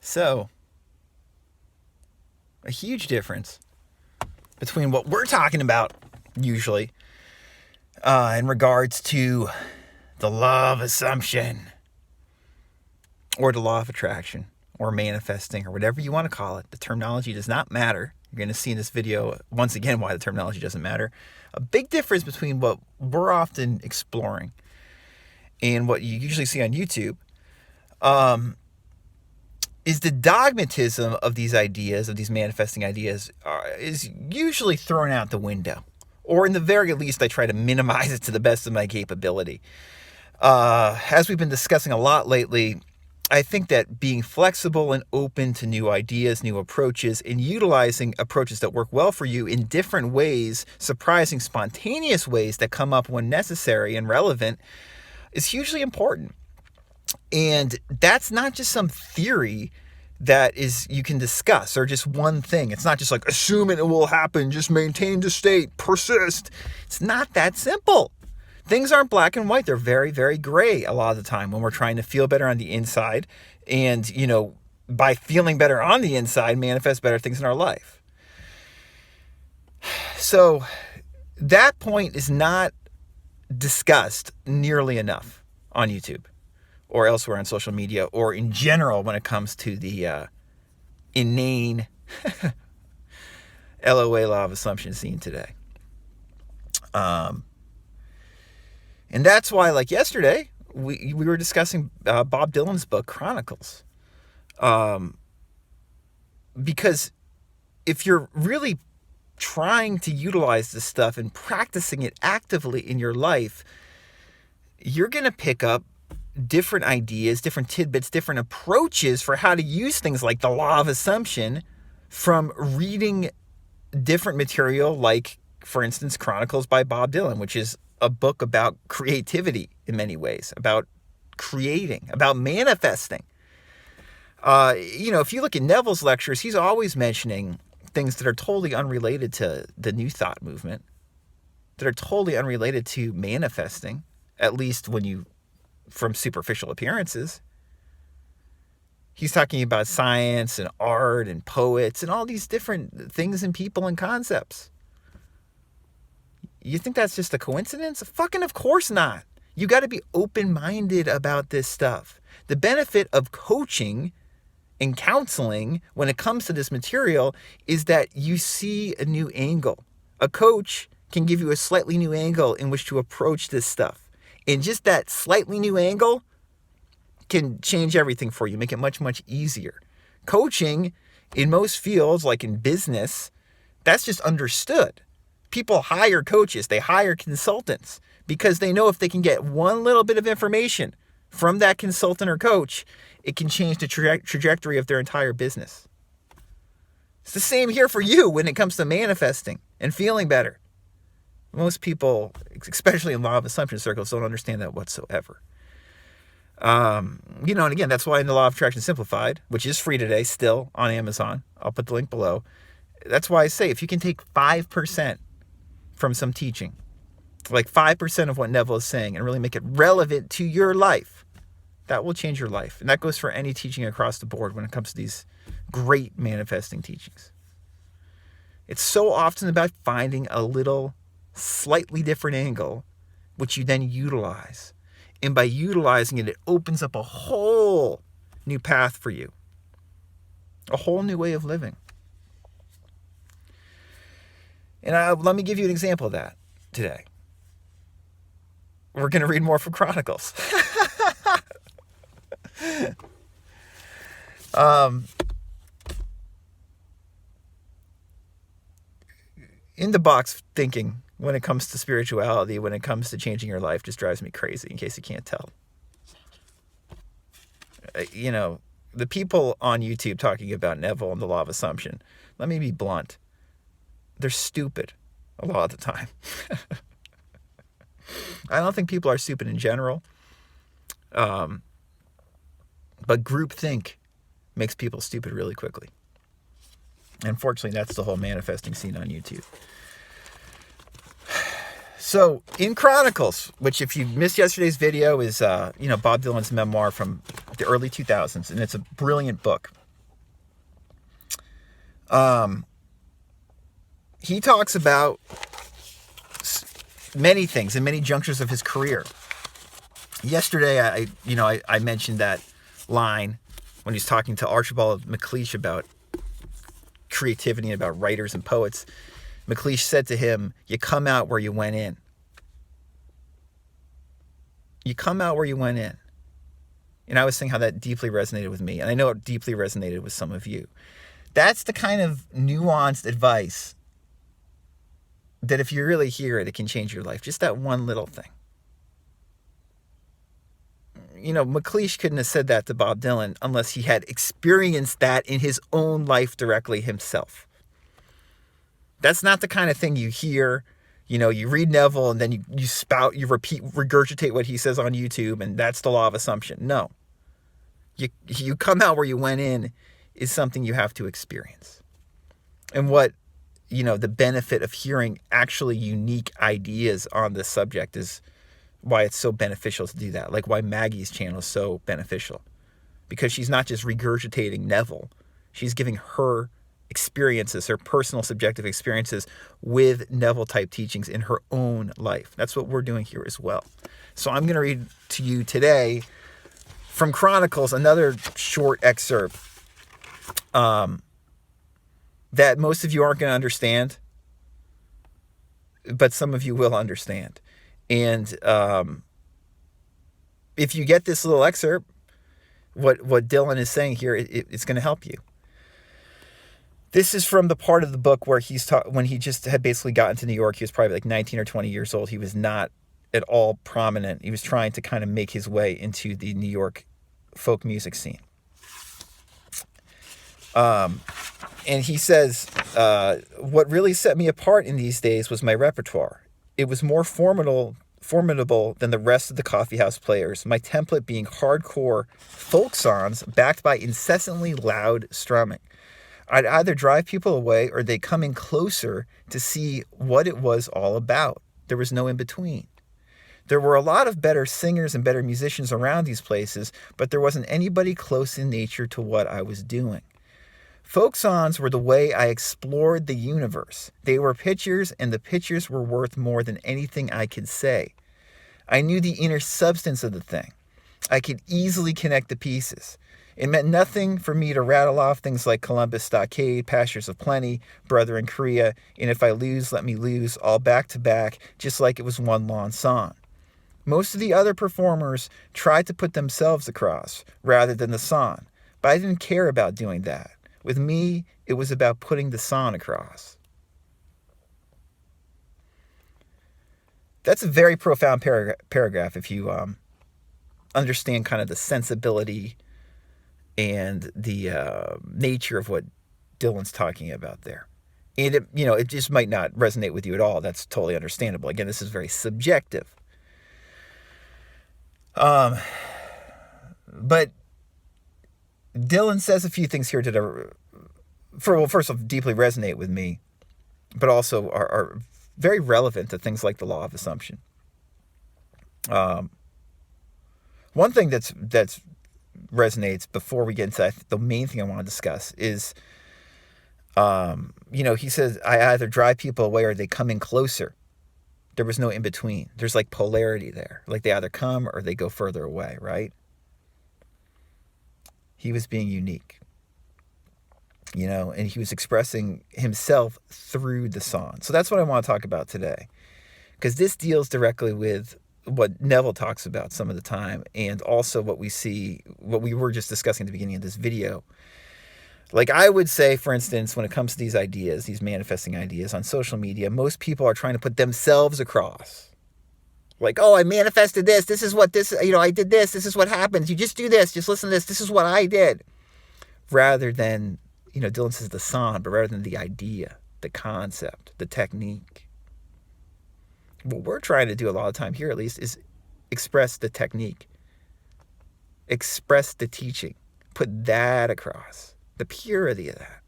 So, a huge difference between what we're talking about usually in regards to the law of assumption or the law of attraction or manifesting or whatever you want to call it. The terminology does not matter. You're going to see in this video, once again, why the terminology doesn't matter. A big difference between what we're often exploring and what you usually see on YouTube is the dogmatism of these ideas, of these manifesting ideas, is usually thrown out the window. Or in the very least, I try to minimize it to the best of my capability. As we've been discussing a lot lately, I think that being flexible and open to new ideas, new approaches, and utilizing approaches that work well for you in different ways, surprising, spontaneous ways that come up when necessary and relevant, is hugely important. And that's not just some theory that is you can discuss or just one thing. It's not just like assume it will happen, just maintain the state, persist. It's not that simple. Things aren't black and white. They're very, very gray a lot of the time when we're trying to feel better on the inside and, by feeling better on the inside, manifest better things in our life. So that point is not discussed nearly enough on YouTube or elsewhere on social media or in general when it comes to the inane LOA law of assumption scene today. And that's why, like yesterday, we were discussing Bob Dylan's book, Chronicles. Because if you're really trying to utilize this stuff and practicing it actively in your life, you're going to pick up different ideas, different tidbits, different approaches for how to use things like the law of assumption from reading different material like, for instance, Chronicles by Bob Dylan, which is a book about creativity in many ways, about creating, about manifesting. If you look at Neville's lectures, he's always mentioning things that are totally unrelated to the New Thought movement, that are totally unrelated to manifesting, at least from superficial appearances. He's talking about science and art and poets and all these different things and people and concepts. You think that's just a coincidence? Fucking of course not. You got to be open-minded about this stuff. The benefit of coaching and counseling when it comes to this material is that you see a new angle. A coach can give you a slightly new angle in which to approach this stuff. And just that slightly new angle can change everything for you, make it much, much easier. Coaching in most fields, like in business, that's just understood. People hire coaches, they hire consultants because they know if they can get one little bit of information from that consultant or coach, it can change the trajectory of their entire business. It's the same here for you when it comes to manifesting and feeling better. Most people, especially in law of assumption circles, don't understand that whatsoever. And again, that's why in the Law of Attraction Simplified, which is free today still on Amazon, I'll put the link below. That's why I say if you can take 5% from some teaching, like 5% of what Neville is saying, and really make it relevant to your life, that will change your life. And that goes for any teaching across the board when it comes to these great manifesting teachings. It's so often about finding a little slightly different angle, which you then utilize. And by utilizing it, it opens up a whole new path for you, a whole new way of living. And let me give you an example of that today. We're going to read more from Chronicles. In the box thinking when it comes to spirituality, when it comes to changing your life, just drives me crazy, in case you can't tell. The people on YouTube talking about Neville and the law of assumption, let me be blunt. They're stupid a lot of the time. I don't think people are stupid in general. But groupthink makes people stupid really quickly. Unfortunately, that's the whole manifesting scene on YouTube. So in Chronicles, which if you missed yesterday's video is, Bob Dylan's memoir from the early 2000s, and it's a brilliant book. He talks about many things in many junctures of his career. Yesterday, I mentioned that line when he's talking to Archibald MacLeish about creativity and about writers and poets. MacLeish said to him, "You come out where you went in." You come out where you went in. And I was saying how that deeply resonated with me. And I know it deeply resonated with some of you. That's the kind of nuanced advice that if you really hear it, it can change your life. Just that one little thing. MacLeish couldn't have said that to Bob Dylan unless he had experienced that in his own life directly himself. That's not the kind of thing you hear. You read Neville and then you spout, you regurgitate what he says on YouTube, and that's the law of assumption. No. You come out where you went in is something you have to experience. And what, the benefit of hearing actually unique ideas on this subject is why it's so beneficial to do that. Like why Maggie's channel is so beneficial. Because she's not just regurgitating Neville. She's giving her experiences, her personal subjective experiences with Neville-type teachings in her own life. That's what we're doing here as well. So I'm going to read to you today from Chronicles, another short excerpt that most of you aren't going to understand, but some of you will understand. And if you get this little excerpt, what Dylan is saying here, it's going to help you. This is from the part of the book where when he just had basically gotten to New York. He was probably like 19 or 20 years old. He was not at all prominent. He was trying to kind of make his way into the New York folk music scene. And he says, what really set me apart in these days was my repertoire. It was more formidable than the rest of the coffeehouse players, my template being hardcore folk songs backed by incessantly loud strumming. I'd either drive people away or they'd come in closer to see what it was all about. There was no in between. There were a lot of better singers and better musicians around these places, but there wasn't anybody close in nature to what I was doing. Folk songs were the way I explored the universe. They were pictures, and the pictures were worth more than anything I could say. I knew the inner substance of the thing. I could easily connect the pieces. It meant nothing for me to rattle off things like Columbus Stockade, Pastures of Plenty, Brother in Korea, and If I Lose, Let Me Lose, all back to back, just like it was one long song. Most of the other performers tried to put themselves across rather than the song, but I didn't care about doing that. With me, it was about putting the song across. That's a very profound paragraph if you understand kind of the sensibility and the nature of what Dylan's talking about there. And it just might not resonate with you at all. That's totally understandable. Again, this is very subjective. But Dylan says a few things here that first off, deeply resonate with me, but also are very relevant to things like the law of assumption. One thing that's resonates before we get into the main thing I want to discuss is, he says, I either drive people away or they come in closer. There was no in between. There's like polarity there. Like they either come or they go further away, right? He was being unique, and he was expressing himself through the song. So that's what I want to talk about today, because this deals directly with what Neville talks about some of the time, and also what we were just discussing at the beginning of this video. Like I would say, for instance, when it comes to these ideas, these manifesting ideas on social media, most people are trying to put themselves across. Like, oh, I manifested this. This is what I did this. This is what happens. You just do this. Just listen to this. This is what I did. Rather than, Dylan says the song, but rather than the idea, the concept, the technique. What we're trying to do a lot of time here, at least, is express the technique. Express the teaching. Put that across. The purity of that.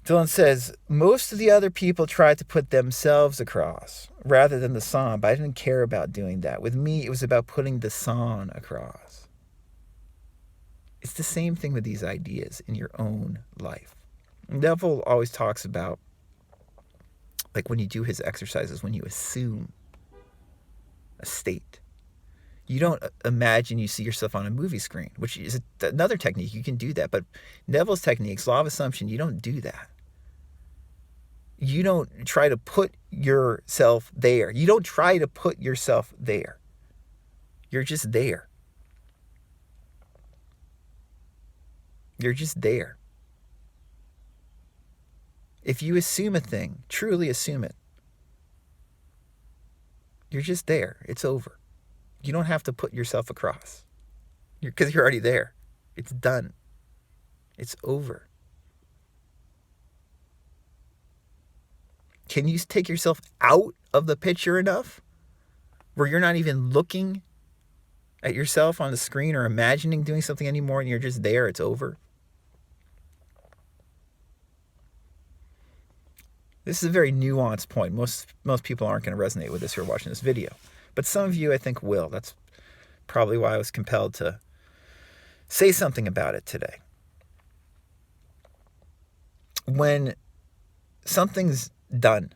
Dylan says, most of the other people tried to put themselves across rather than the song, but I didn't care about doing that. With me, it was about putting the song across. It's the same thing with these ideas in your own life. Neville always talks about, like when you do his exercises, when you assume a state. You don't imagine you see yourself on a movie screen, which is another technique. You can do that. But Neville's techniques, law of assumption, you don't do that. You don't try to put yourself there. You don't try to put yourself there. You're just there. You're just there. If you assume a thing, truly assume it, you're just there. It's over. You don't have to put yourself across because you're already there. It's done. It's over. Can you take yourself out of the picture enough where you're not even looking at yourself on the screen or imagining doing something anymore and you're just there? It's over. This is a very nuanced point. Most people aren't going to resonate with this who are watching this video. But some of you, I think, will. That's probably why I was compelled to say something about it today. When something's done,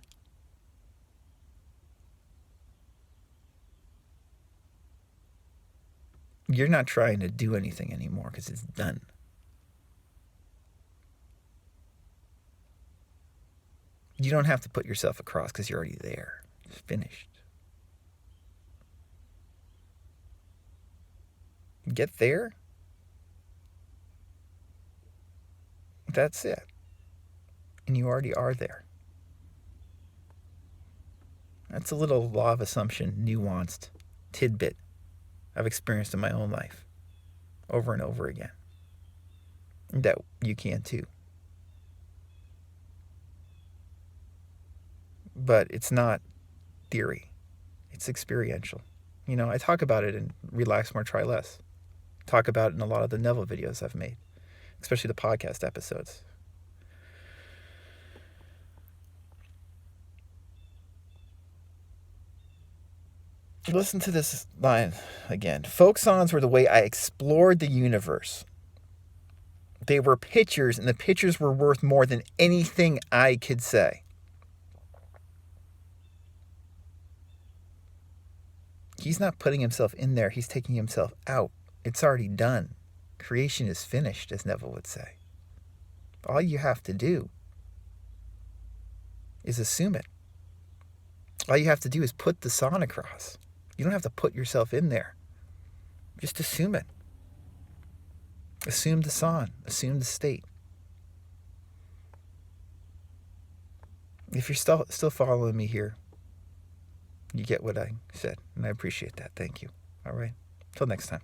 you're not trying to do anything anymore because it's done. You don't have to put yourself across because you're already there. It's finished. Get there. That's it. And you already are there. That's a little law of assumption, nuanced tidbit I've experienced in my own life over and over again. That you can too. But it's not theory. It's experiential. You know, I talk about it in Relax More, Try Less. Talk about it in a lot of the Neville videos I've made, especially the podcast episodes. Listen to this line again. Folk songs were the way I explored the universe. They were pictures, and the pictures were worth more than anything I could say. He's not putting himself in there. He's taking himself out. It's already done. Creation is finished, as Neville would say. All you have to do is assume it. All you have to do is put the song across. You don't have to put yourself in there. Just assume it. Assume the song. Assume the state. If you're still following me here, you get what I said, and I appreciate that. Thank you. All right. Till next time.